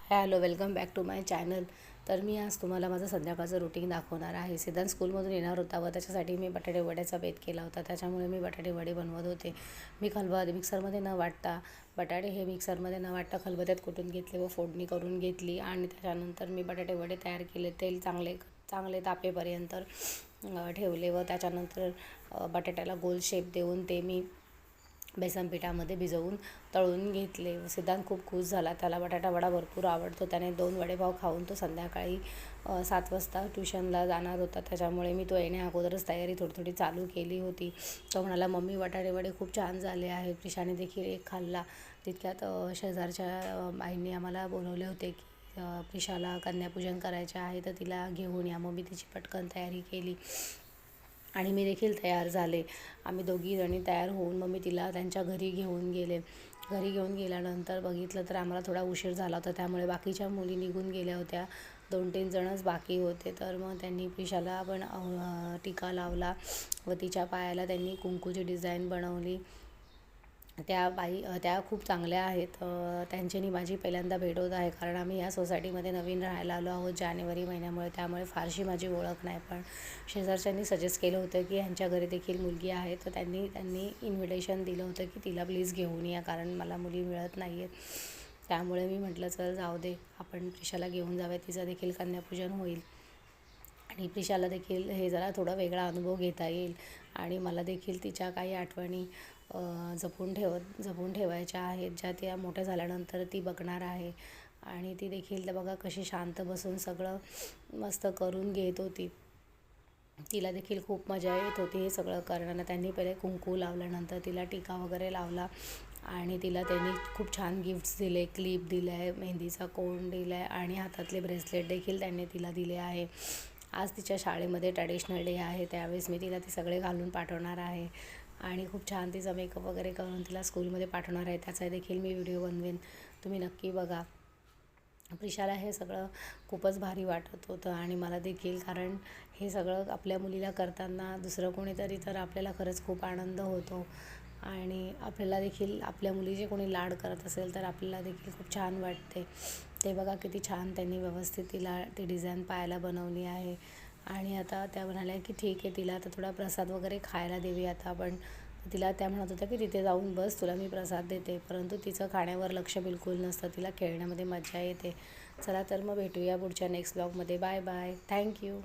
Hello, welcome back to my channel. तर मी आज तुम्हाला माझं संध्याकाळचं रुटीन दाखवणार आहे. सिद्धांत स्कूलमधून येणार होता व त्याच्यासाठी मी बटाटे वड्याचा बेत केला होता. त्याच्यामुळे मी बटाटे वडे बनवत होते. मी खलबत्त्यात मिक्सरमध्ये न वाटता बटाटे हे मिक्सरमध्ये न वाटता खलबत्त्यात कुटून घेतले व फोडणी करून घेतली आणि त्याच्यानंतर मी बटाटे वडे तयार केले. तेल चांगले चांगले तापेपर्यंत ठेवले व त्याच्यानंतर बटाट्याला गोल शेप देऊन ते मी बेसन पिठामध्ये भिजवून तळून घेतले. सिद्धांत खूप खुश झाला. त्याला बटाटा वडा भरपूर आवडतो. त्याने 2 वडेपाव खाऊन तो संध्याकाळी 7 वाजता ट्युशनला जाणार होता. त्याच्यामुळे मी तो येण्या अगोदरच तयारी थोडी थोडी चालू केली होती. तो म्हणाला, मम्मी बटाटे वडे खूप छान झाले आहेत. प्रिशाने देखील एक खाल्ला. तितक्यात शेजारच्या बाईंनी आम्हाला बोलवले होते की प्रिशाला कन्यापूजन करायचे आहे तर तिला घेऊन या. मग मी तिची पटकन तयारी केली आणि मी देखील तयार झाले. आम्ही दोघीजणी तयार होऊन मग मी तिला त्यांच्या घरी घेऊन गेले. घरी घेऊन गेल्यानंतर बघितलं तर आम्हाला थोडा उशीर झाला होता. त्यामुळे बाकीच्या मुली निघून गेल्या होत्या. 2-3 जणच बाकी होते. तर मग त्यांनी प्रिशाला पण टिका लावला व तिच्या पायाला त्यांनी कुंकूची डिझाईन बनवली. त्या खूप चांगल्या आहेत. त्यांच्यानी माझी पहिल्यांदा भेट होत आहे, कारण आम्ही या सोसायटीमध्ये नवीन राहायला आलो आहोत जानेवारी महिन्यामुळे. त्यामुळे फारशी माझी ओळख नाही. पण शेजारच्यांनी सजेस्ट केलं होतं की ह्यांच्या घरी देखील मुलगी आहे. तर त्यांनी इन्व्हिटेशन दिलं होतं की तिला प्लीज घेऊन या, कारण मला मुली मिळत नाही आहेत. त्यामुळे मी म्हटलं चल जाऊ दे, आपण प्रिशाला घेऊन जाऊया, तिचं देखील कन्यापूजन होईल आणि प्रिशाला देखील हे जरा थोडा वेगळा अनुभव घेता येईल आणि मला देखील तिच्या काही आठवणी जपून ठेवायच्या आहेत, ज्या त्या मोठ्या झाल्यानंतर ती बघणार आहे. आणि ती देखील बघा कशी शांत बसून सगळं मस्त करून घेत होती. तिला देखील खूप मजा येत होती हे सगळं करताना. त्यांनी पहिले कुंकू लावल्यानंतर तिला टिका वगैरे लावला आणि तिला त्यांनी खूप छान गिफ्ट्स दिले. क्लिप दिलं आहे, मेहंदीचा कोन दिला आहे आणि हातातले ब्रेसलेट देखील त्यांनी तिला दिले आहे. आज तिच्या शाळेमध्ये ट्रॅडिशनल डे आहे, त्यावेळेस मी तिला ते सगळे घालून पाठवणार आहे आणि खूप छान तिचा मेकअप वगैरे करून तिला स्कूलमध्ये पाठवणार आहे. त्याचा देखील मी व्हिडिओ बनवेन, तुम्ही नक्की बघा. प्रिशाला हे सगळं खूपच भारी वाटत होतं आणि मला देखील, कारण हे सगळं आपल्या मुलीला करताना दुसरं कोणीतरी तर आपल्याला खरंच खूप आनंद होतो आणि आपल्याला देखील आपल्या मुलीचे कोणी लाड करत असेल तर आपल्याला देखील खूप छान वाटते. ते बघा किती छान त्यांनी व्यवस्थित तिला ती डिझाईन पायाला बनवली आहे. आणि आता त्या म्हणाल्या की ठीक आहे, तिला आता थोडा प्रसाद वगैरे खायला देऊया आता आपण. त्या म्हणत होत्या की तिथे जाऊन बस, तुला मी प्रसाद देते. परंतु तिचं खाण्यावर लक्ष बिलकुल नसतं, तिला खेळण्यामध्ये मजा येते. चला तर मग भेटूया पुढच्या नेक्स्ट ब्लॉगमध्ये. Bye bye, thank you.